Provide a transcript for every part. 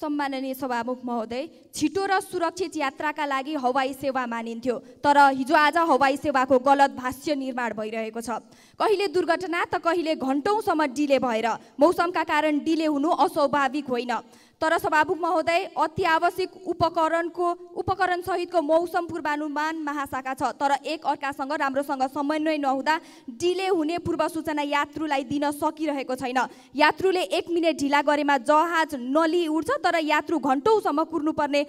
सम्माननीय सभामुख महोदय, छिटो र सुरक्षित यात्राका लागि हवाई सेवा मानिन्थ्यो, तर हिजो आज हवाई सेवाको गलत भाष्य निर्माण भइरहेको छ। कहिले दुर्घटना त कहिले घण्टौँसम्म डिले भएर मौसमका कारण डिले हुनु अस्वाभाविक होइन। तर सभामुख महोदय, अति आवश्यक उपकरण सहितको मौसम पूर्वानुमान महाशाखा छ, तर एक अर्कासँग राम्रोसँग समन्वय नहुँदा डिले हुने पूर्व सूचना यात्रुलाई दिन सकिरहेको छैन। यात्रुले 1 मिनेट ढिला गरेमा जहाज नली उड्छ, तर यात्रु घण्टौँसम्म कुर्नुपर्ने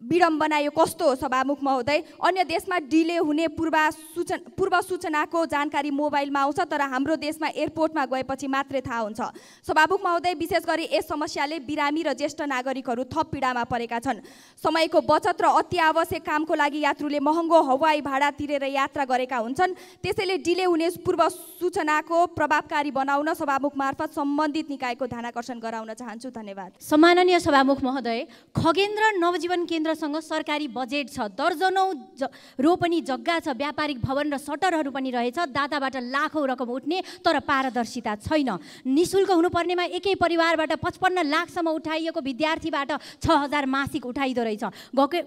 विडम्बना यो कस्तो हो सभामुख महोदय? अन्य देशमा डिले हुने पूर्व सूचनाको जानकारी मोबाइलमा आउँछ, तर हाम्रो देशमा एयरपोर्टमा गएपछि मात्रै थाहा हुन्छ। सभामुख महोदय, विशेष गरी यस समस्याले बिरामी र ज्येष्ठ नागरिकहरू थप पीडामा परेका छन्। समयको बचत र अति आवश्यक कामको लागि यात्रुले महँगो हवाई भाडा तिरेर यात्रा गरेका हुन्छन्। त्यसैले डिले हुने पूर्व सूचनाको प्रभावकारी बनाउन सभामुख मार्फत सम्बन्धित निकायको ध्यानाकर्षण गराउन चाहन्छु। धन्यवाद। सम्माननीय सभामुख महोदय, खगेन्द्र नवजीवन केन्द्रसँग सरकारी बजेट छ, दर्जनौं रोपनी जग्गा छ, व्यापारिक भवन र सटरहरू पनि रहेछ। दाताबाट लाखौं रकम उठ्ने, तर पारदर्शिता छैन। निशुल्क हुनुपर्नेमा एकै परिवारबाट 55 लाखसम्म उठाइएको विद्यार्थीबाट 6000 मासिक उठाइदो रहेछ।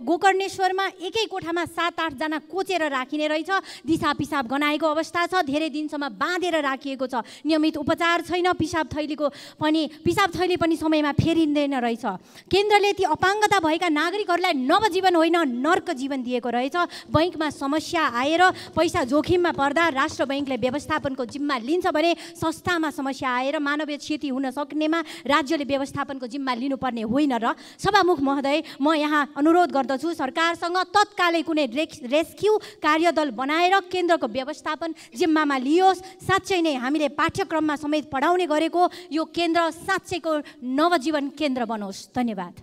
गोकर्णेश्वरमा एकै कोठामा 7-8 जना कोचेर राखिने रहेछ। दिशा पिसाब गनाएको अवस्था छ, धेरै दिनसम्म बाँधेर राखिएको छ। नियमित उपचार छैन, पिसाब थैली पनि समयमा फेरिँदैन रहेछ। केन्द्रले ती अपाङ्गता भएका नागरिकहरूलाई नवजीवन होइन नर्क जीवन दिएको रहेछ। बैंकमा समस्या आएर पैसा जोखिममा पर्दा राष्ट्र बैंकले व्यवस्थापनको जिम्मा लिन्छ भने संस्थामा समस्या आएर मानवीय क्षति हुन सक्नेमा राज्यले व्यवस्थापनको जिम्मा लिनुपर्ने होइन र? सभामुख महोदय, म यहाँ अनुरोध गर्दछु सरकारसँग तत्कालै कुनै रेस्क्यु कार्यदल बनाएर केन्द्रको व्यवस्थापन जिम्मामा लियोस्। साँच्चै नै हामीले पाठ्यक्रममा समेत पढाउने गरेको यो केन्द्र साँच्चैको नवजीवन केन्द्र बनोस्। धन्यवाद।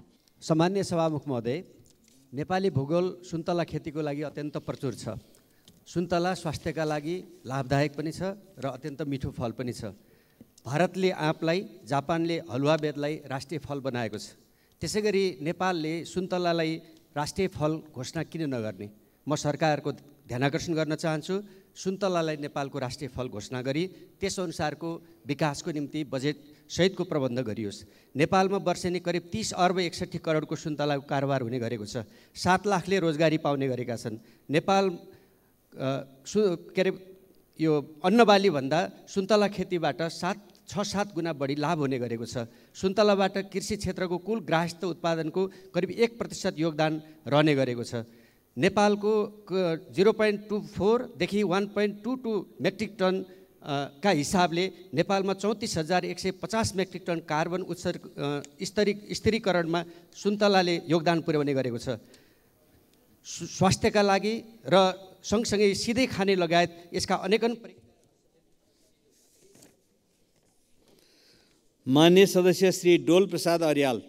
सम्माननीय सभामुख महोदय, नेपाली भूगोल सुन्तला खेतीको लागि अत्यन्त प्रचुर छ। सुन्तला स्वास्थ्यका लागि लाभदायक पनि छ र अत्यन्त मिठो फल पनि छ। भारतले आँपलाई, जापानले हलुवा बेदलाई राष्ट्रिय फल बनाएको छ। त्यसैगरी नेपालले सुन्तलालाई राष्ट्रिय फल घोषणा किन नगर्ने? म सरकारको ध्यानाकर्षण गर्न चाहन्छु। सुन्तलालाई नेपालको राष्ट्रिय फल घोषणा गरी त्यसअनुसारको विकासको निम्ति बजेट सहितको प्रबन्ध गरियोस्। नेपालमा वर्षेनी करिब 30 अर्ब 61 करोडको सुन्तलाको कारोबार हुने गरेको छ। 7 लाखले रोजगारी पाउने गरेका छन्। नेपाल यो अन्नबाली भन्दा सुन्तला खेतीबाट 6-7 गुणा बढी लाभ हुने गरेको छ। सुन्तलाबाट कृषि क्षेत्रको कुल ग्राहस्थ उत्पादनको करिब 1% योगदान रहने गरेको छ। नेपालको 0.24 देखि 1.22 मेट्रिक टन का हिसाबले नेपालमा 34,150 मेट्रिक टन कार्बन स्थिरीकरणमा सुन्तलाले योगदान पुर्याउने गरेको छ। स्वास्थ्यका लागि र सँगसँगै सिधै खाने लगायत यसका अनेकन मान्य सदस्य श्री डोल प्रसाद अर्याल।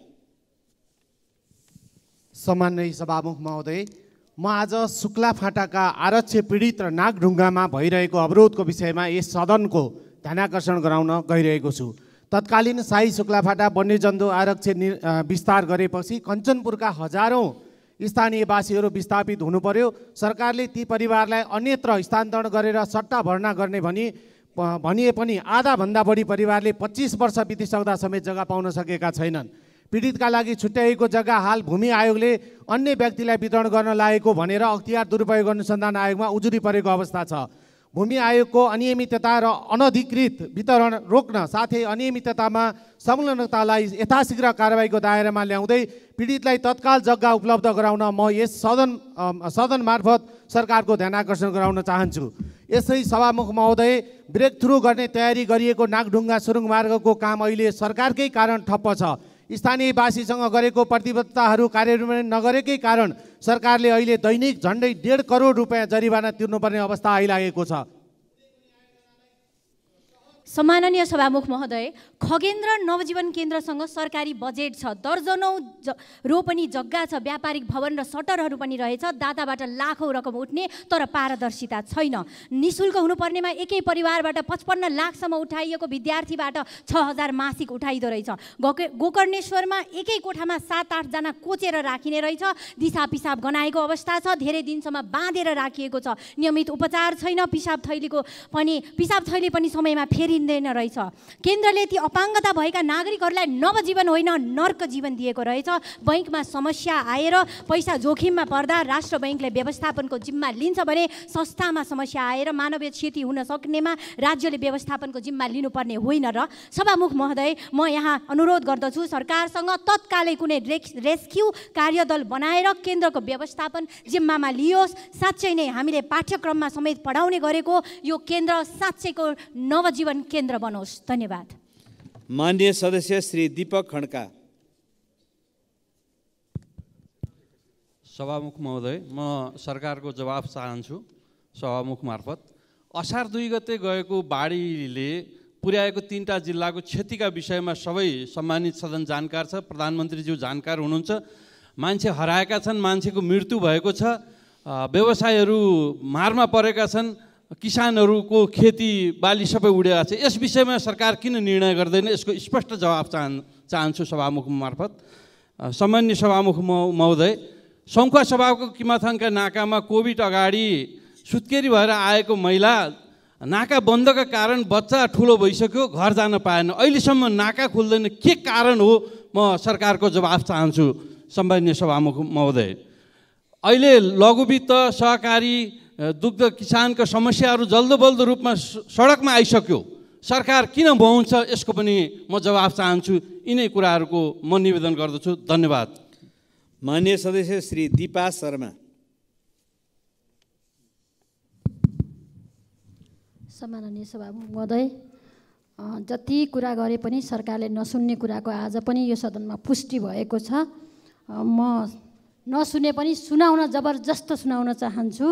सम्माननीय सभामुख महोदय, म आज शुक्ला फाटाका आरक्ष पीडित र नागढुङ्गामा भइरहेको अवरोधको विषयमा यस सदनको ध्यानाकर्षण गराउन गइरहेको छु। तत्कालीन शाही शुक्ला फाटा वन्यजन्तु आरक्ष विस्तार गरेपछि कञ्चनपुरका हजारौं स्थानीयवासीहरू विस्थापित हुनु पर्यो। सरकारले ती परिवारलाई अन्यत्र स्थानान्तरण गरेर सट्टा भर्ना गर्ने भनिए पनि आधाभन्दा बढी परिवारले 25 वर्ष बितिसक्दा समेत जग्गा पाउन सकेका छैनन्। पीडितका लागि छुट्याइएको जग्गा हाल भूमि आयोगले अन्य व्यक्तिलाई वितरण गर्न लागेको भनेर अख्तियार दुरुपयोग अनुसन्धान आयोगमा उजुरी परेको अवस्था छ। भूमि आयोगको अनियमितता र अनधिकृत वितरण रोक्न साथै अनियमिततामा संलग्नतालाई यथाशीघ्र कारबाहीको दायरामा ल्याउँदै पीडितलाई तत्काल जग्गा उपलब्ध गराउन म यस सदन मार्फत सरकारको ध्यानाकर्षण गराउन चाहन्छु। यसै सभामुख महोदय, ब्रेक थ्रु गर्ने तयारी गरिएको नागढुङ्गा सुरुङ मार्गको काम अहिले सरकारकै कारण ठप्प छ। स्थानीयवासीसँग गरेको प्रतिबद्धताहरू कार्यान्वयन नगरेकै कारण सरकारले अहिले दैनिक झन्डै 1.5 करोड रुपैयाँ जरिवाना तिर्नुपर्ने अवस्था आइलागेको छ। सम्माननीय सभामुख महोदय, खगेन्द्र नवजीवन केन्द्रसँग सरकारी बजेट छ, दर्जनौं रोपनी जग्गा छ, व्यापारिक भवन र सटरहरू पनि रहेछ। दाताबाट लाखौं रकम उठ्ने, तर पारदर्शिता छैन। निशुल्क हुनुपर्नेमा एकै परिवारबाट 55 लाखसम्म उठाइएको विद्यार्थीबाट 6000 मासिक उठाइदो रहेछ। गोकर्णेश्वरमा एकै कोठामा 7-8 जना कोचेर राखिने रहेछ। दिशा पिसाब गनाएको अवस्था छ, धेरै दिनसम्म बाँधेर राखिएको छ। नियमित उपचार छैन, पिसाब थैली पनि समयमा फेरि दिँदैन रहेछ। केन्द्रले ती अपाङ्गता भएका नागरिकहरूलाई नवजीवन होइन नर्क जीवन दिएको रहेछ। बैङ्कमा समस्या आएर पैसा जोखिममा पर्दा राष्ट्र बैङ्कले व्यवस्थापनको जिम्मा लिन्छ भने संस्थामा समस्या आएर मानवीय क्षति हुन सक्नेमा राज्यले व्यवस्थापनको जिम्मा लिनुपर्ने होइन। र सभामुख महोदय, म यहाँ अनुरोध गर्दछु सरकारसँग तत्कालै कुनै रेस्क्यु कार्यदल बनाएर केन्द्रको व्यवस्थापन जिम्मामा लियोस्। साँच्चै नै हामीले पाठ्यक्रममा समेत पढाउने गरेको यो केन्द्र साँच्चैको नवजीवन केन्द्र बनोस्। धन्यवाद। माननीय सदस्य श्री दीपक खड्का। सभामुख महोदय, म सरकारको जवाफ चाहन्छु सभामुख मार्फत। असार 2 गते गएको बाढीले पुर्याएको 3टा जिल्लाको क्षतिका विषयमा सबै सम्मानित सदन जानकार छ। प्रधानमन्त्रीज्यू जानकार हुनुहुन्छ। मान्छे हराएका छन्, मान्छेको मृत्यु भएको छ, व्यवसायहरू मारमा परेका छन्, किसानहरूको खेती बाली सबै उडेका छ। यस विषयमा सरकार किन निर्णय गर्दैन, यसको स्पष्ट जवाफ चाहन्छु सभामुख मार्फत। सम्माननीय सभामुख महोदय, सङ्खुवा सभाको किमाथाङका नाकामा कोभिड अगाडि सुत्केरी भएर आएको महिला नाका बन्दका कारण बच्चा ठुलो भइसक्यो, घर जान पाएन। अहिलेसम्म नाका खुल्दैन, के कारण हो? म सरकारको जवाफ चाहन्छु सम्माननीय सभामुख महोदय। अहिले लघुवित्त सहकारी दुग्ध किसानको समस्याहरू जल्दोबल्दो रूपमा सडकमा आइसक्यो, सरकार किन भन्छ यसको पनि म जवाफ चाहन्छु। यिनै कुराहरूको म निवेदन गर्दछु। धन्यवाद। माननीय सदस्य श्री दीपा शर्मा। सम्माननीय सभामुख महोदय, जति कुरा गरे पनि सरकारले नसुन्ने कुराको आज पनि यो सदनमा पुष्टि भएको छ। म नसुने पनि सुनाउन जबरजस्त सुनाउन चाहन्छु।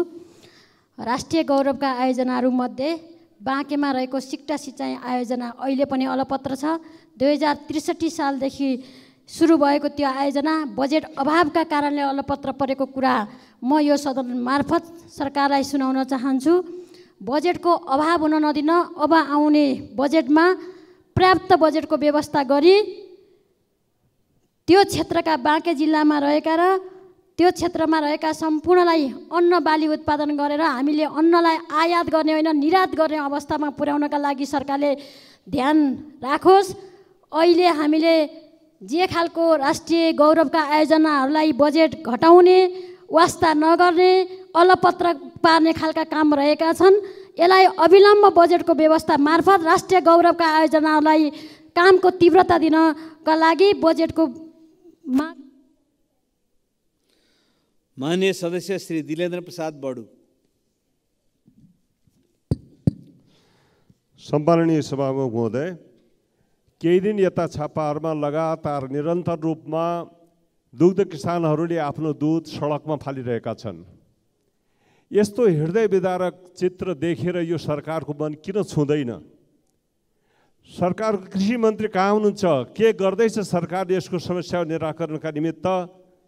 राष्ट्रिय गौरवका आयोजनाहरूमध्ये बाँकेमा रहेको सिक्टा सिँचाइ आयोजना अहिले पनि अलपत्र छ। 2063 सालदेखि सुरु भएको त्यो आयोजना बजेट अभावका कारणले अलपत्र परेको कुरा म यो सदन मार्फत सरकारलाई सुनाउन चाहन्छु। बजेटको अभाव हुन नदिन अब आउने बजेटमा पर्याप्त बजेटको व्यवस्था गरी त्यो क्षेत्रका बाँके जिल्लामा रहेका र त्यो क्षेत्रमा रहेका सम्पूर्णलाई अन्न बाली उत्पादन गरेर हामीले अन्नलाई आयात गर्ने होइन निर्यात गर्ने अवस्थामा पुर्याउनका लागि सरकारले ध्यान राखोस्। अहिले हामीले जे खालको राष्ट्रिय गौरवका आयोजनाहरूलाई बजेट घटाउने, वास्ता नगर्ने, अलपत्र पार्ने खालका काम रहेका छन्। यसलाई अविलम्ब बजेटको व्यवस्था मार्फत राष्ट्रिय गौरवका आयोजनाहरूलाई कामको तीव्रता दिनका लागि बजेटको माननीय सदस्य श्री दिलेन्द्र प्रसाद बडु। सम्माननीय सभामुख महोदय, केही दिन यता छापाहरूमा लगातार निरन्तर रूपमा दुग्ध किसानहरूले आफ्नो दुध सडकमा फालिरहेका छन्। यस्तो हृदय विदारक चित्र देखेर यो सरकारको मन किन छुँदैन? सरकारको कृषि मन्त्री कहाँ हुनुहुन्छ? के गर्दैछ सरकारले यसको समस्या निराकरणका निमित्त?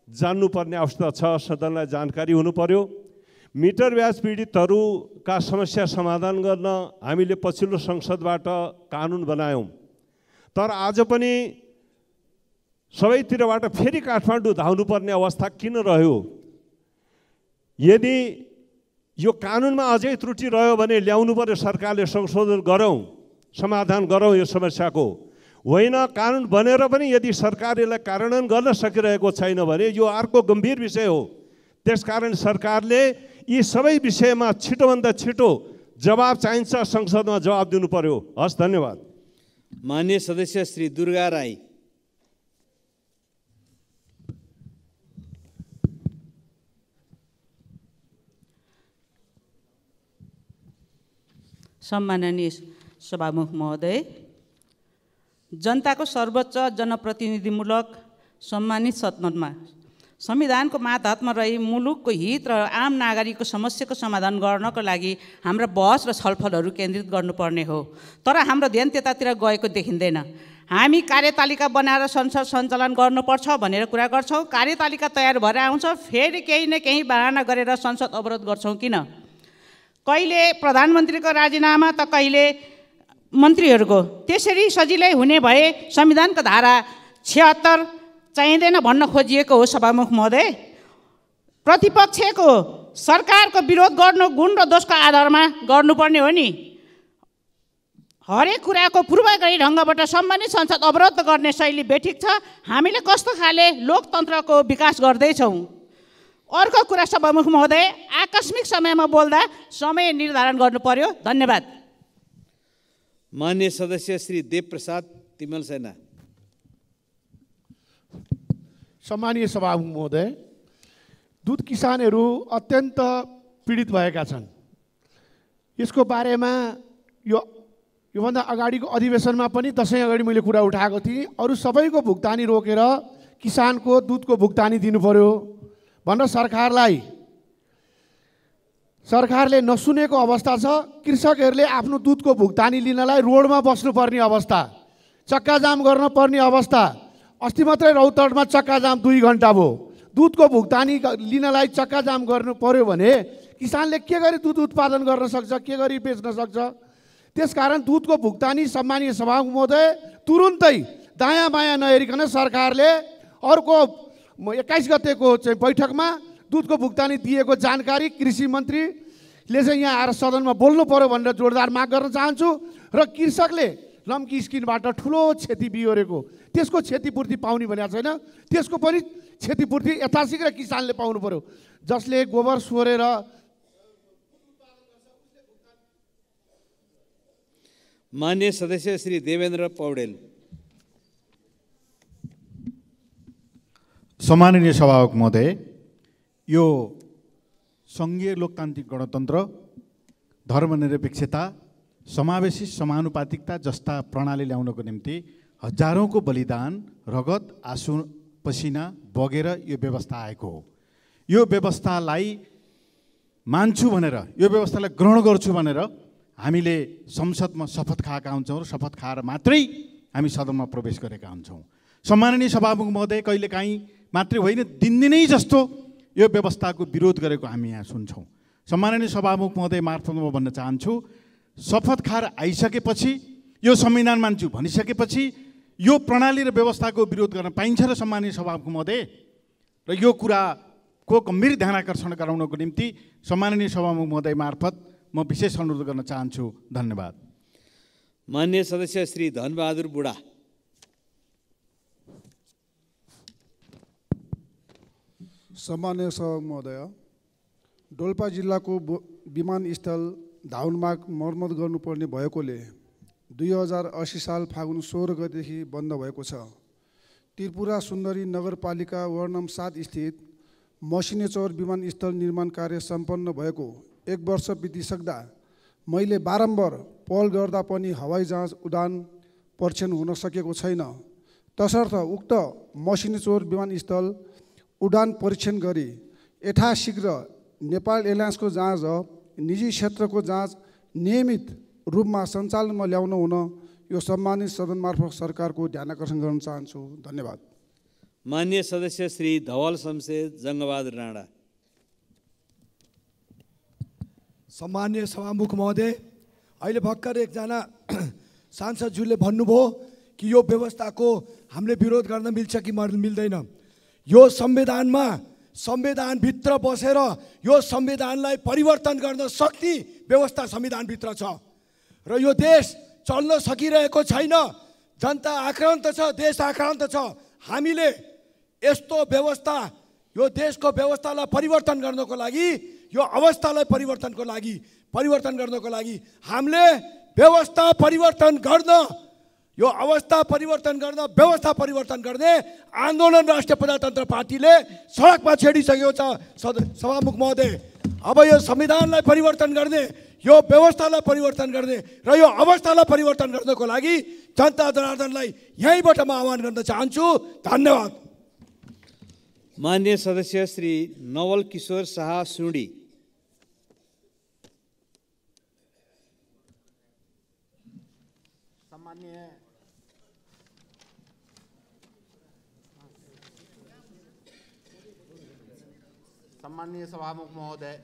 जान्नुपर्ने आवश्यकता छ, सदनलाई जानकारी हुनु पर्यो। मिटर ब्याज पीडितहरूका समस्या समाधान गर्न हामीले पछिल्लो संसदबाट कानुन बनायौँ, तर आज पनि सबैतिरबाट फेरि काठमाडौँ धाउनुपर्ने अवस्था किन रह्यो? यदि यो कानुनमा अझै त्रुटि रह्यो भने ल्याउनु पर्यो, सरकारले संशोधन गरौँ, समाधान गरौँ यो समस्याको। होइन कानुन बनेर पनि यदि सरकारले यसलाई कार्यान्वयन गर्न सकिरहेको छैन भने यो अर्को गम्भीर विषय हो। त्यसकारण सरकारले यी सबै विषयमा छिटोभन्दा छिटो जवाब चाहिन्छ, संसदमा जवाब दिनु पर्यो। हस्, धन्यवाद। माननीय सदस्य श्री दुर्गा राई। सम्माननीय सभामुख महोदय, जनताको सर्वोच्च जनप्रतिनिधिमूलक सम्मानित सदनमा संविधानको मातहतमा रही मुलुकको हित र आम नागरिकको समस्याको समाधान गर्नको लागि हाम्रा बहस र छलफलहरू केन्द्रित गर्नुपर्ने हो, तर हाम्रो ध्यान त्यतातिर गएको देखिँदैन। हामी कार्यतालिका बनाएर संसद सञ्चालन गर्नुपर्छ भनेर कुरा गर्छौँ, कार्यतालिका तयार भएर आउँछ, फेरि केही न केही बहाना गरेर संसद अवरोध गर्छौँ किन? कहिले प्रधानमन्त्रीको राजीनामा त कहिले मन्त्रीहरूको। त्यसरी सजिलै हुने भए संविधानको धारा 76 चाहिँदैन भन्न खोजिएको हो सभामुख महोदय। प्रतिपक्षको सरकारको विरोध गर्नु गुण र दोषको आधारमा गर्नुपर्ने हो नि। हरेक कुराको पूर्वगरी ढङ्गबाट सम्बन्धित संसद अवरोध गर्ने शैली बेठिक छ। हामीले कस्तो खाले लोकतन्त्रको विकास गर्दैछौँ। अर्को कुरा सभामुख महोदय, आकस्मिक समयमा बोल्दा समय निर्धारण गर्नु पर्यो। धन्यवाद। मान्य सदस्य श्री देवप्रसाद तिमल सेना। सम्मानीय सभामुख महोदय, दुध किसानहरू अत्यन्त पीडित भएका छन्। यसको बारेमा योभन्दा अगाडिको अधिवेशनमा पनि दसैँ अगाडि मैले कुरा उठाएको थिएँ। अरू सबैको भुक्तानी रोकेर किसानको दुधको भुक्तानी दिनु पर्यो भनेर सरकारले नसुनेको अवस्था छ। कृषकहरूले आफ्नो दुधको भुक्तानी लिनलाई रोडमा बस्नुपर्ने अवस्था, चक्काजाम गर्न पर्ने अवस्था। अस्ति मात्रै रौतडमा चक्काजाम 2 घन्टा भयो। दुधको भुक्तानी लिनलाई चक्काजाम गर्नु पर्यो भने किसानले के गरी दुध उत्पादन गर्न सक्छ, के गरी बेच्न सक्छ? त्यसकारण दुधको भुक्तानी सम्मानीय सभामुख महोदय तुरुन्तै दायाँ बायाँ नहेरिकन सरकारले अर्को 21 गतेको चाहिँ बैठकमा दुधको भुक्तानी दिएको जानकारी कृषि मन्त्रीले चाहिँ यहाँ आएर सदनमा बोल्नु पर्यो भनेर जोरदार माग गर्न चाहन्छु। र कृषकले लम्की स्किनबाट ठुलो क्षति बिहोरेको, त्यसको क्षतिपूर्ति पाउने भनेको छैन, त्यसको पनि क्षतिपूर्ति यथाशीघ्र किसानले पाउनु पर्यो। जसले गोबर सोरेर मान्य सदस्य श्री देवेन्द्र पौडेल। सम्माननीय सभामुख महोदय, यो सङ्घीय लोकतान्त्रिक गणतन्त्र, धर्मनिरपेक्षता, समावेशी समानुपातिकता जस्ता प्रणाली ल्याउनको निम्ति हजारौँको बलिदान, रगत, आँसु, पसिना बगेर यो व्यवस्था आएको हो। यो व्यवस्थालाई मान्छु भनेर, यो व्यवस्थालाई ग्रहण गर्छु भनेर हामीले संसदमा शपथ खाएका हुन्छौँ र शपथ खाएर मात्रै हामी सदनमा प्रवेश गरेका हुन्छौँ। सम्माननीय सभामुख महोदय, कहिलेकाहीँ मात्रै होइन, दिनदिनै जस्तो यो व्यवस्थाको विरोध गरेको हामी यहाँ सुन्छौँ। सम्माननीय सभामुख महोदय मार्फत म भन्न चाहन्छु, शपथ खाएर आइसकेपछि, यो संविधान मान्छु भनिसकेपछि यो प्रणाली र व्यवस्थाको विरोध गर्न पाइन्छ र सम्माननीय सभामुख महोदय, र यो कुराको गम्भीर ध्यानाकर्षण गराउनको निम्ति सम्माननीय सभामुख महोदय मार्फत म विशेष अनुरोध गर्न चाहन्छु। धन्यवाद। मान्य सदस्य श्री धनबहादुर बुढा। सम्मान्य सभामुख महोदय, डोल्पा जिल्लाको विमानस्थल धाउनमार्ग मर्मत गर्नुपर्ने भएकोले 2080 साल फागुन 16 गतेदेखि बन्द भएको छ। त्रिपुरा सुन्दरी नगरपालिका वार्ड नम्बर 7 स्थित मसिनेचौर विमानस्थल निर्माण कार्य सम्पन्न भएको 1 वर्ष बितिसक्दा मैले बारम्बार पहल गर्दा पनि हवाई जहाज उडान परीक्षण हुन सकेको छैन। तसर्थ उक्त मसिनेचौर विमानस्थल उडान परीक्षण गरी यथाशीघ्र नेपाल एयरलाइन्सको जहाज निजी क्षेत्रको जहाज नियमित रूपमा सञ्चालनमा ल्याउन हुन यो सम्मानित सदन मार्फत सरकारको ध्यानाकर्षण गर्न चाहन्छु। धन्यवाद। मान्य सदस्य श्री धवल शमशेर जङ्गबहादुर राणा। सम्मान्य सभामुख महोदय, अहिले भर्खर एकजना सांसदज्यूले भन्नुभयो कि यो व्यवस्थाको हामीले विरोध गर्न मिल्छ कि मिल्दैन। यो संविधानमा, संविधानभित्र बसेर यो संविधानलाई परिवर्तन गर्न सक्ने व्यवस्था संविधानभित्र छ र यो देश चल्न सकिरहेको छैन। जनता आक्रान्त छ, देश आक्रान्त छ। हामीले यस्तो व्यवस्था, यो देशको व्यवस्थालाई परिवर्तन गर्नको लागि, यो अवस्थालाई परिवर्तन गर्नको लागि हामीले व्यवस्था परिवर्तन गर्न, यो अवस्था परिवर्तन गर्न, व्यवस्था परिवर्तन गर्ने आन्दोलन राष्ट्रिय प्रजातन्त्र पार्टीले सडकमा छेडिसकेको छ। सभामुख महोदय, अब यो संविधानलाई परिवर्तन गर्ने, यो व्यवस्थालाई परिवर्तन गर्ने र यो अवस्थालाई परिवर्तन गर्नको लागि जनता जनार्दनलाई यहीँबाट म आह्वान गर्न चाहन्छु। धन्यवाद। मान्य सदस्य श्री नवल किशोर शाह सुडी। सम्माननीय सभामुख महोदय,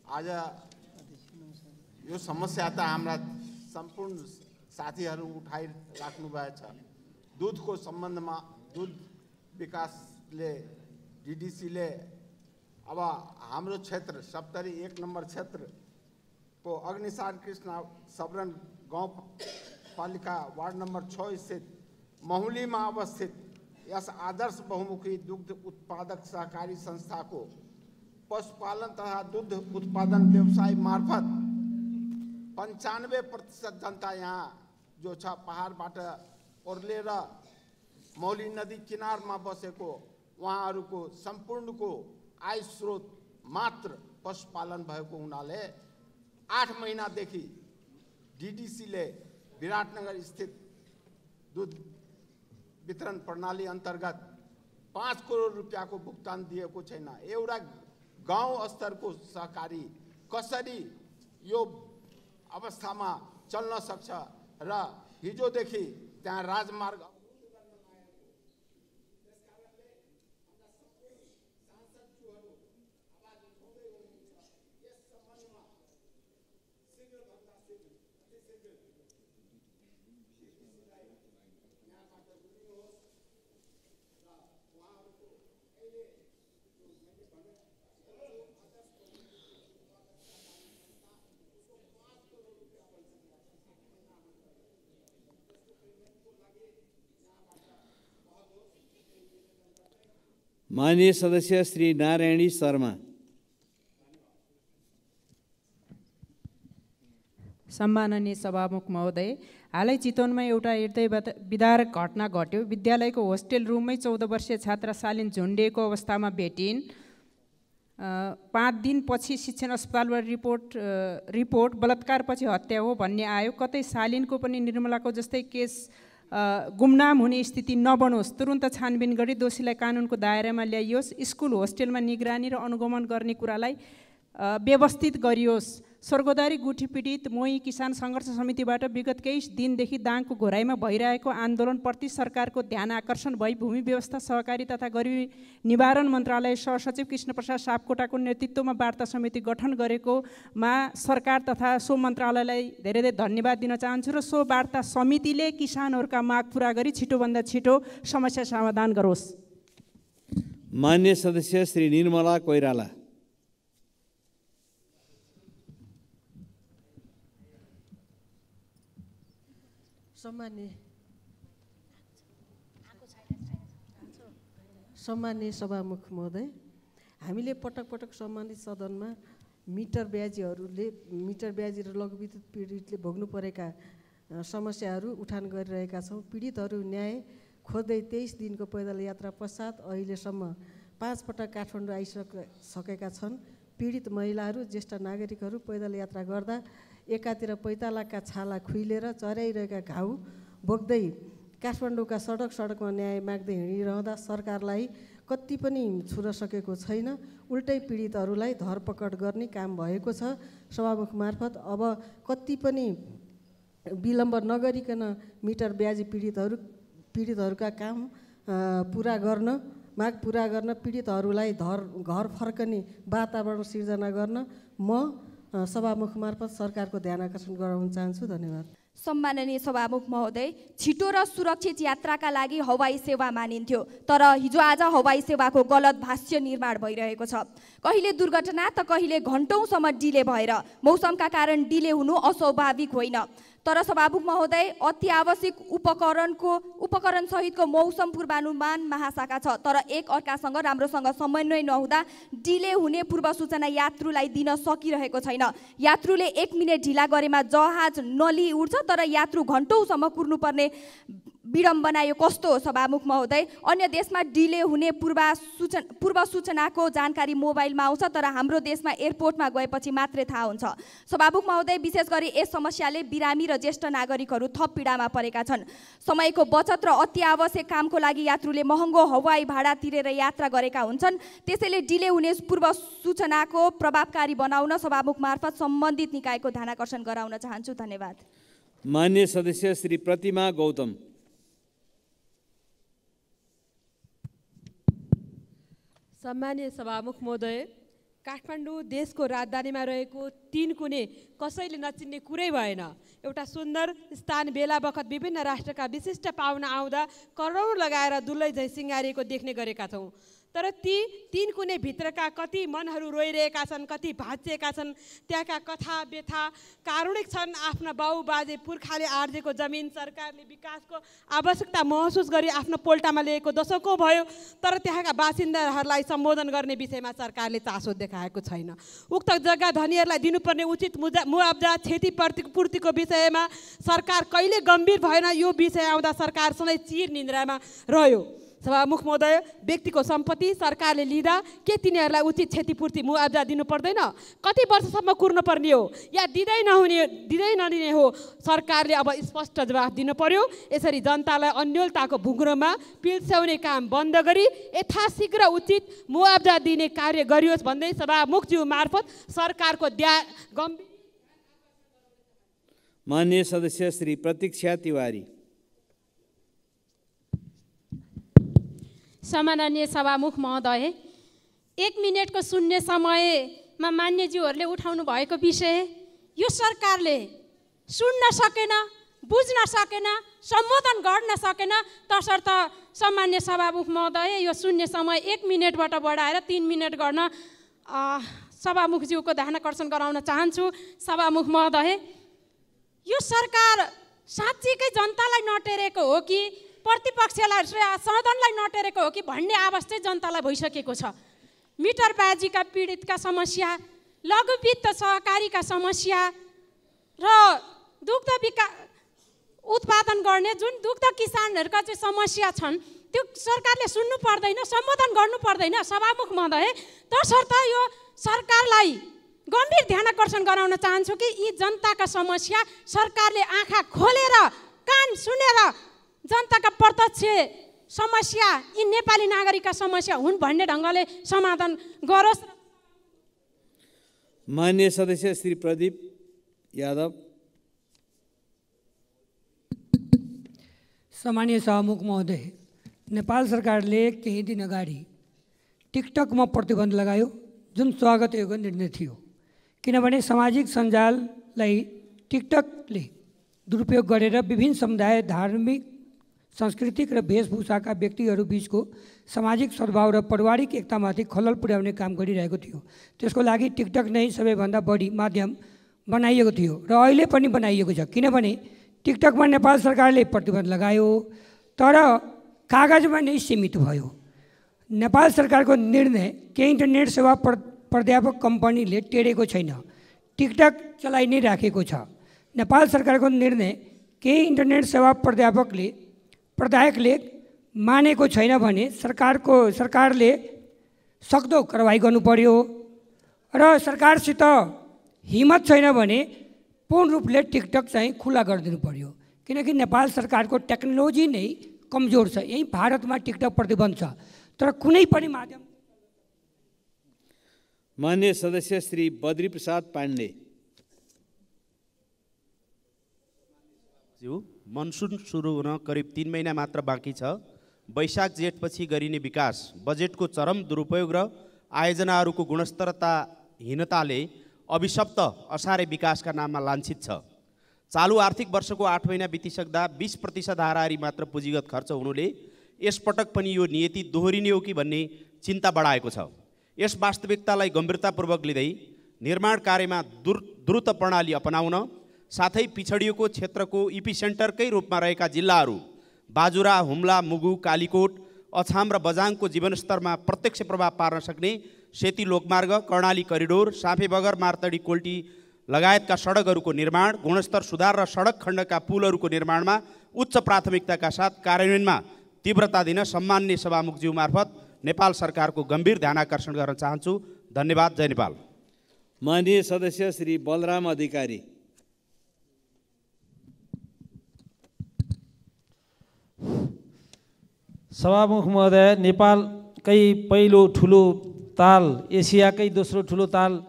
आज यो समस्या त हाम्रा सम्पूर्ण साथीहरू उठाइराख्नु भएको छ। दुधको सम्बन्धमा दुध विकासले, डिडिसीले अब हाम्रो क्षेत्र सप्तरी 1 नम्बर क्षेत्रको अग्निसार कृष्ण सबरन गाउँपालिका वार्ड नम्बर 6 स्थित महुलीमा अवस्थित यस आदर्श बहुमुखी दुग्ध उत्पादक सहकारी संस्थाको पशुपालन तथा दुग्ध उत्पादन व्यवसाय मार्फत 95% जनता यहाँ जो छ पहाडबाट ओर्लेर मौली नदी किनारमा बसेको उहाँहरूको सम्पूर्णको आय स्रोत मात्र पशुपालन भएको हुनाले 8 महिनादेखि डिडिसीले विराटनगर स्थित दुध वितरण प्रणाली अन्तर्गत 5 करोड रुपियाँको भुक्तान दिएको छैन। एउटा गाउँ स्तरको सहकारी कसरी यो अवस्थामा चल्न सक्छ र हिजोदेखि त्यहाँ राजमार्ग माननीय सदस्य श्री नारायणी शर्मा। सम्माननीय सभामुख महोदय, हालै चितवनमा एउटा हृदय विदारक घटना घट्यो। विद्यालयको होस्टेल रुममै 14 वर्षीय छात्रा शालिन झुन्डिएको अवस्थामा भेटिन्। 5 दिनपछि शिक्षण अस्पतालबाट रिपोर्ट बलात्कारपछि हत्या हो भन्ने आयो। कतै शालिनको पनि निर्मलाको जस्तै केस गुमनाम हुने स्थिति नबनोस्, तुरुन्त छानबिन गरी दोषीलाई कानुनको दायरामा ल्याइयोस्। स्कुल होस्टेलमा निगरानी र अनुगमन गर्ने कुरालाई व्यवस्थित गरियोस्। स्वर्गद्वारी गुठी पीडित मोही किसान सङ्घर्ष समितिबाट विगत केही दिनदेखि दाङको घोराइमा भइरहेको आन्दोलनप्रति सरकारको ध्यान आकर्षण भई भूमि व्यवस्था सहकारी तथा गरिबी निवारण मन्त्रालय सहसचिव कृष्णप्रसाद सापकोटाको नेतृत्वमा वार्ता समिति गठन गरेकोमा सरकार तथा सो मन्त्रालयलाई धेरै धेरै धन्यवाद दिन चाहन्छु र सो वार्ता समितिले किसानहरूका माग पुरा गरी छिटोभन्दा छिटो समस्या समाधान गरोस्। मान्य सदस्य श्री निर्मला कोइराला। सम्मान्य सभामुख महोदय, हामीले पटक पटक सम्बन्धित सदनमा मिटर ब्याजी र लघुविद्युत पीडितले भोग्नु परेका समस्याहरू उठान गरिरहेका छौँ। पीडितहरू न्याय खोज्दै 23 दिनको पैदल यात्रा पश्चात अहिलेसम्म 5 पटक काठमाडौँ आइसकेका छन्। पीडित महिलाहरू, ज्येष्ठ नागरिकहरू पैदल यात्रा गर्दा एकातिर पैतालाका छाला खुइलेर चर्याइरहेका घाउ बोक्दै काठमाडौँका सडकमा न्याय माग्दै हिँडिरहँदा सरकारलाई कति पनि छुन सकेको छैन। उल्टै पीडितहरूलाई धरपकड गर्ने काम भएको छ। सभामुख मार्फत अब कति पनि विलम्ब नगरिकन मिटर ब्याजी पीडितहरूका काम माग पुरा गर्न पीडितहरूलाई घर फर्कने वातावरण सिर्जना गर्न म सभामुख मार्फत सरकारको ध्यान आकर्षण गराउन चाहन्छु। धन्यवाद। सम्माननीय सभामुख महोदय, छिटो र सुरक्षित यात्राका लागि हवाई सेवा मानिन्थ्यो, तर हिजो आज हवाई सेवाको गलत भाष्य निर्माण भइरहेको छ। कहिले दुर्घटना त कहिले घण्टौँसम्म डिले भएर मौसमका कारण डिले हुनु अस्वाभाविक होइन। तर सभामुख महोदय, अति आवश्यक उपकरण सहितको मौसम पूर्वानुमान महाशाखा छ, तर एक अर्कासँग राम्रोसँग समन्वय नहुँदा डिले हुने पूर्व सूचना यात्रुलाई दिन सकिरहेको छैन। यात्रुले 1 मिनेट ढिला गरेमा जहाज नली उड्छ, तर यात्रु घण्टौँसम्म कुर्नुपर्ने विडम्बना यो कस्तो हो सभामुख महोदय? अन्य देशमा डिले हुने पूर्व सूचनाको जानकारी मोबाइलमा आउँछ, तर हाम्रो देशमा एयरपोर्टमा गएपछि मात्रै थाहा हुन्छ। सभामुख महोदय, विशेष गरी यस समस्याले बिरामी र ज्येष्ठ नागरिकहरू थप पीडामा परेका छन्। समयको बचत र अति आवश्यक कामको लागि यात्रुले महँगो हवाई भाडा तिरेर यात्रा गरेका हुन्छन्। त्यसैले डिले हुने पूर्व सूचनाको प्रभावकारी बनाउन सभामुख मार्फत सम्बन्धित निकायको ध्यानाकर्षण गराउन चाहन्छु। धन्यवाद। मान्य सदस्य श्री प्रतिमा गौतम। सम्मान्य सभामुख महोदय, काठमाडौँ देशको राजधानीमा रहेको 3 कुने कसैले नचिन्ने कुरै भएन। एउटा सुन्दर स्थान बेला बखत विभिन्न राष्ट्रका विशिष्ट पाहुना आउँदा करोड लगाएर दुलै झै सिँगारिएको देख्ने गरेका छौँ। तर ती तीन कुने भित्रका कति मनहरू रोइरहेका छन्, कति भाँचिएका छन्। त्यहाँका कथा व्यथा कारुणिक छन्। आफ्ना बाउ बाजे पुर्खाले आर्जेको जमिन सरकारले विकासको आवश्यकता महसुस गरी आफ्नो पोल्टामा लिएको दशकौँ भयो, तर त्यहाँका बासिन्दाहरूलाई सम्बोधन गर्ने विषयमा सरकारले चासो देखाएको छैन। उक्त जग्गा धनीहरूलाई दिनुपर्ने उचित मुआब्जा क्षतिपूर्तिको विषयमा सरकार कहिले गम्भीर भएन। यो विषय आउँदा सरकार सधैँ चिर निन्द्रामा रह्यो। सभामुख महोदय, व्यक्तिको सम्पत्ति सरकारले लिँदा के तिनीहरूलाई उचित क्षतिपूर्ति मुआब्जा दिनु पर्दैन? कति वर्षसम्म कुर्नु पर्ने हो या दिँदै नदिने हो? सरकारले अब स्पष्ट जवाफ दिनु पर्यो। यसरी जनतालाई अन्योलताको भुग्रोमा पिल्स्याउने काम बन्द गरी यथाशीघ्र उचित मुआब्जा दिने कार्य गरियोस् भन्दै सभामुखज्यू मार्फत सरकारको गम्भीर। माननीय सदस्य श्री प्रतीक्षा तिवारी। सम्माननीय सभामुख महोदय, 1 मिनटको शून्य समयमा मान्यज्यूहरूले उठाउनु भएको विषय यो सरकारले सुन्न सकेन, बुझ्न सकेन, सम्बोधन गर्न सकेन। तसर्थ सम्मान्य सभामुख महोदय, यो शून्य समय 1 मिनटबाट बढाएर 3 मिनट गर्न सभामुखज्यूको ध्यानाकर्षण गराउन चाहन्छु। सभामुख महोदय, यो सरकार साँच्चीकै जनतालाई नटेरेको हो कि प्रतिपक्षलाई सदनलाई नटेरेको हो कि भन्ने आवाज चाहिँ जनतालाई भइसकेको छ। मिटरबाजीका पीडितका समस्या, लघुवित्त सहकारीका समस्या र दुग्ध उत्पादन गर्ने जुन दुग्ध किसानहरूका चाहिँ समस्या छन् त्यो सरकारले सुन्नु पर्दैन, सम्बोधन गर्नु पर्दैन। सभामुख महोदय, तसर्थ यो सरकारलाई गम्भीर ध्यानाकर्षण गराउन चाहन्छु कि यी जनताका समस्या सरकारले आँखा खोलेर कान सुनेर जनताका प्रत्यक्ष समस्या यी नेपाली नागरिकका समस्या हुन् भन्ने ढङ्गले समाधान गरोस्। माननीय सदस्य श्री प्रदीप यादव। सम्मानीय सभामुख महोदय, नेपाल सरकारले केही दिन अगाडि टिकटकमा प्रतिबन्ध लगायो, जुन स्वागत योग्य निर्णय थियो। किनभने सामाजिक सञ्जाललाई टिकटकले दुरुपयोग गरेर विभिन्न समुदाय, धार्मिक, सांस्कृतिक र वेशभूषाका व्यक्तिहरू बीचको सामाजिक सद्भाव र पारिवारिक एकतामाथि खलल पुर्याउने काम गरिरहेको थियो। त्यसको लागि टिकटक नै सबैभन्दा बढी माध्यम बनाइएको थियो र अहिले पनि बनाइएको छ। किनभने टिकटकमा नेपाल सरकारले प्रतिबन्ध लगायो तर कागजमा नै सीमित भयो। नेपाल सरकारको निर्णय केही इन्टरनेट सेवा प्राध्यापक कम्पनीले टेरेको छैन, टिकटक चलाइ नै राखेको छ। नेपाल सरकारको निर्णय केही इन्टरनेट सेवा प्रदायकले मानेको छैन भने सरकारले सक्दो कारवाही गर्नु पर्यो र सरकारसित हिम्मत छैन भने पूर्ण रूपले टिकटक चाहिँ खुला गरिदिनु पर्यो। किनकि नेपाल सरकारको टेक्नोलोजी नै कमजोर छ। यही भारतमा टिकटक प्रतिबन्ध छ तर कुनै पनि माध्यम। माननीय सदस्य श्री बद्री प्रसाद पाण्डे। मनसुन सुरु हुन करिब 3 महिना मात्र बाँकी छ। वैशाख जेठपछि गरिने विकास बजेटको चरम दुरुपयोग र आयोजनाहरूको गुणस्तरताहीनताले अभिशप्त असारे विकासका नाममा लाञ्छित छ। चालु आर्थिक वर्षको 8 महिना बितिसक्दा 20% हाराहारी मात्र पुँजीगत खर्च हुनुले यसपटक पनि यो नियति दोहोरिने हो कि भन्ने चिन्ता बढाएको छ। यस वास्तविकतालाई गम्भीरतापूर्वक लिँदै निर्माण कार्यमा द्रुत प्रणाली अपनाउन साथै पिछडिएको क्षेत्रको इपिसेन्टरकै रूपमा रहेका जिल्लाहरू बाजुरा, हुम्ला, मुगु, कालीकोट, अछाम र बझाङको जीवनस्तरमा प्रत्यक्ष प्रभाव पार्न सक्ने सेती लोकमार्ग, कर्णाली करिडोर, साँफे बगर, मार्तडी, कोल्टी लगायतका सडकहरूको निर्माण, गुणस्तर सुधार र सडक खण्डका पुलहरूको निर्माणमा उच्च प्राथमिकताका साथ कार्यान्वयनमा तीव्रता दिन सम्माननीय सभामुखज्यू मार्फत नेपाल सरकारको गम्भीर ध्यानाकर्षण गर्न चाहन्छु। धन्यवाद। जय नेपाल। माननीय सदस्य श्री बलराम अधिकारी। सभामुख महोदय, नेपालकै पहिलो ठुलो ताल, एसियाकै दोस्रो ठुलो ताल,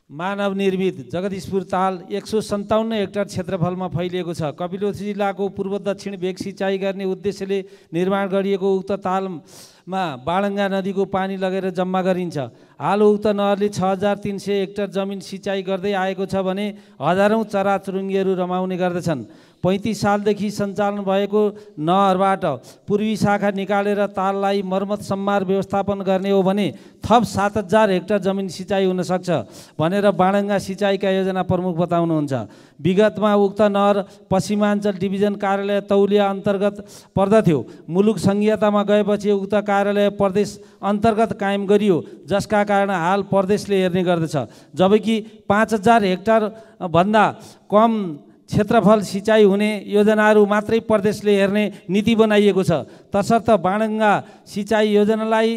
मानव निर्मित जगदीशपुर ताल 157 हेक्टर क्षेत्रफलमा फैलिएको छ। कपिलवस्तु जिल्लाको पूर्व दक्षिण भेग सिँचाइ गर्ने उद्देश्यले निर्माण गरिएको उक्त ताल बालङ्गा नदीको पानी लगेर जम्मा गरिन्छ। हाल उक्त नहरले 6300 हेक्टर जमिन सिँचाइ गर्दै आएको छ भने हजारौँ चराचुरुङ्गीहरू रमाउने गर्दछन्। 35 सालदेखि सञ्चालन भएको नहरबाट पूर्वी शाखा निकालेर ताललाई मर्मत सम्मार व्यवस्थापन गर्ने हो भने थप 7000 हेक्टर जमिन सिँचाइ हुन सक्छ भनेर बाणङ्गा सिँचाइका योजना प्रमुख बताउनुहुन्छ। विगतमा उक्त नहर पश्चिमाञ्चल डिभिजन कार्यालय तौलिया अन्तर्गत पर्दथ्यो। मुलुक सङ्घीयतामा गएपछि उक्त कार्यालय प्रदेश अन्तर्गत कायम गरियो, जसका कारण हाल प्रदेशले हेर्ने गर्दछ। जबकि 5000 हेक्टर भन्दा कम क्षेत्रफल सिँचाइ हुने योजनाहरू मात्रै प्रदेशले हेर्ने नीति बनाइएको छ। तसर्थ बाणङ्गा सिँचाइ योजनालाई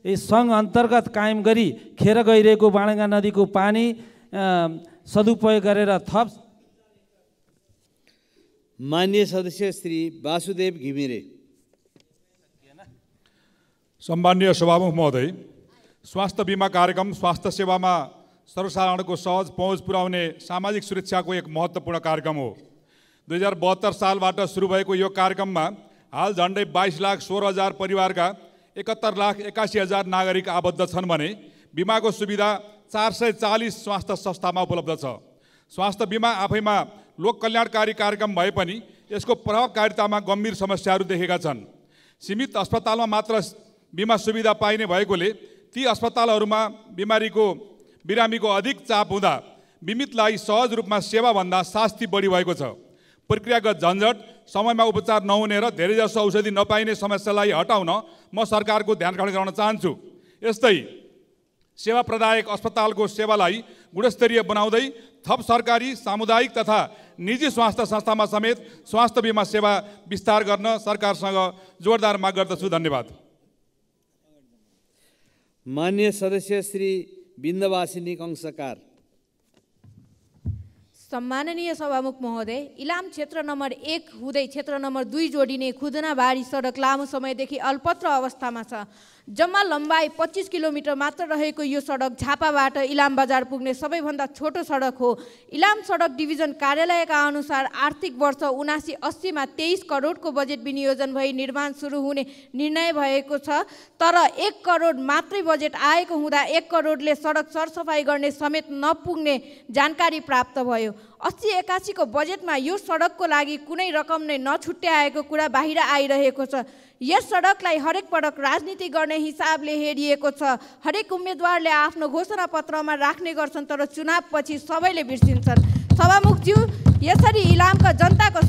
सङ्घ अन्तर्गत कायम गरी खेर गइरहेको बाणङ्गा नदीको पानी सदुपयोग गरेर थप। माननीय सदस्य श्री वासुदेव घिमिरे। सम्माननीय सभामुख महोदय, स्वास्थ्य बिमा कार्यक्रम स्वास्थ्य सेवामा सर्वसाधारणको सहज पहुँच पुर्याउने सामाजिक सुरक्षाको एक महत्त्वपूर्ण कार्यक्रम हो। 2072 सालबाट सुरु भएको यो कार्यक्रममा हाल झन्डै 22,16,000 परिवारका 71,81,000 नागरिक आबद्ध छन् भने बिमाको सुविधा 440 स्वास्थ्य संस्थामा उपलब्ध छ। स्वास्थ्य बिमा आफैमा लोक कल्याणकारी कार्यक्रम भए पनि यसको प्रभावकारितामा गम्भीर समस्याहरू देखेका छन्। सीमित अस्पतालमा मात्र बिमा सुविधा पाइने भएकोले ती अस्पतालहरूमा बिरामीको अधिक चाप हुँदा बिमितलाई सहज रूपमा सेवाभन्दा शास्ति बढी भएको छ। प्रक्रियागत झन्झट, समयमा उपचार नहुने र धेरैजसो औषधि नपाइने समस्यालाई हटाउन म सरकारको ध्यान आकर्षण गराउन चाहन्छु। यस्तै सेवा प्रदायक अस्पतालको सेवालाई गुणस्तरीय बनाउँदै थप सरकारी, सामुदायिक तथा निजी स्वास्थ्य संस्थामा समेत स्वास्थ्य बिमा सेवा विस्तार गर्न सरकारसँग जोरदार माग गर्दछु। धन्यवाद। माननीय सदस्य श्री बिन्दवासिनी कंसकार। सम्माननीय सभामुख महोदय, इलाम क्षेत्र नम्बर 1 हुँदै क्षेत्र नम्बर 2 जोडिने खुदनाबारी सडक लामो समयदेखि अल्पत्र अवस्थामा छ। जम्मा लम्बाइ 25 किलोमिटर मात्र रहेको यो सडक झापाबाट इलाम बजार पुग्ने सबैभन्दा छोटो सडक हो। इलाम सडक डिभिजन कार्यालयका अनुसार आर्थिक वर्ष 79-80 मा 23 करोडको बजेट विनियोजन भई निर्माण सुरु हुने निर्णय भएको छ। तर 1 करोड मात्रै बजेट आएको हुँदा 1 करोडले सडक सरसफाइ गर्ने समेत नपुग्ने जानकारी प्राप्त भयो। 80-81 को बजेटमा यो सडकको लागि कुनै रकम नै नछुट्याएको कुरा बाहिर आइरहेको छ। यस सडकलाई हरेक पटक राजनीति गर्ने हिसाबले हेरिएको छ। हरेक उम्मेदवारले आफ्नो घोषणा पत्रमा राख्ने गर्छन्, तर चुनावपछि सबैले बिर्सिन्छन्। सभामुखज्यू, यसरी इलामका जनताको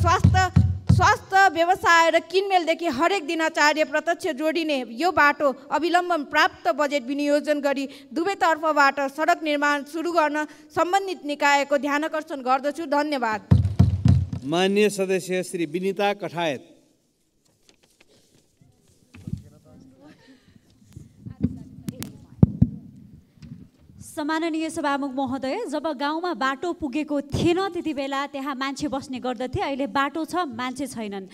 स्वास्थ्य व्यवसाय र किनमेलदेखि हरेक दिनाचार्य प्रत्यक्ष जोडिने यो बाटो अविलम्ब प्राप्त बजेट विनियोजन गरी दुवैतर्फबाट सडक निर्माण सुरु गर्न सम्बन्धित निकायको ध्यानकर्षण गर्दछु। धन्यवाद। माननीय सदस्य श्री विनिता कठायत। सम्माननीय सभामुख महोदय, जब गाउँमा बाटो पुगेको थिएन त्यति बेला त्यहाँ मान्छे बस्ने गर्दथे। अहिले बाटो छ, मान्छे छैनन्।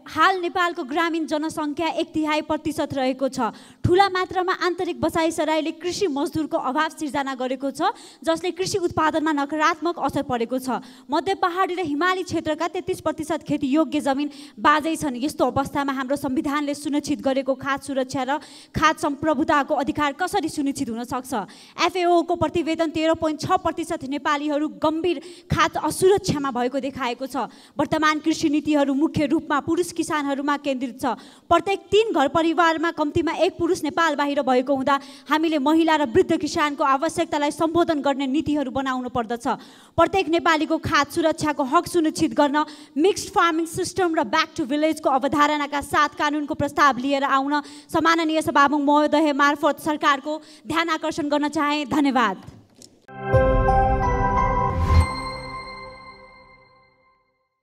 हाल नेपालको ग्रामीण जनसङ्ख्या 1/3% रहेको छ। ठुला मात्रामा आन्तरिक बसाइसराईले कृषि मजदुरको अभाव सिर्जना गरेको छ, जसले कृषि उत्पादनमा नकारात्मक असर परेको छ। मध्य पहाडी र हिमाली क्षेत्रका 33% खेती योग्य जमिन बाँझै छन्। यस्तो अवस्थामा हाम्रो संविधानले सुनिश्चित गरेको खाद्य सुरक्षा र खाद्य सम्प्रभुताको अधिकार कसरी सुनिश्चित हुन सक्छ? FAO को प्रतिवेदन 13.6% नेपालीहरू गम्भीर खाद्य असुरक्षामा भएको देखाएको छ। वर्तमान कृषि नीतिहरू मुख्य रूपमा पुरुष किसानहरूमा केन्द्रित छ। प्रत्येक 3 घर परिवारमा कम्तीमा 1 पुरुष नेपाल बाहिर भएको हुँदा हामीले महिला र वृद्ध किसानको आवश्यकतालाई सम्बोधन गर्ने नीतिहरू बनाउनु पर्दछ। प्रत्येक नेपालीको खाद्य सुरक्षाको हक सुनिश्चित गर्न मिक्स्ड फार्मिङ सिस्टम र ब्याक टु भिलेजको अवधारणाका साथ कानुनको प्रस्ताव लिएर आउन सम्माननीय सभामुख महोदय मार्फत सरकारको ध्यान आकर्षण गर्न चाहे। धन्यवाद।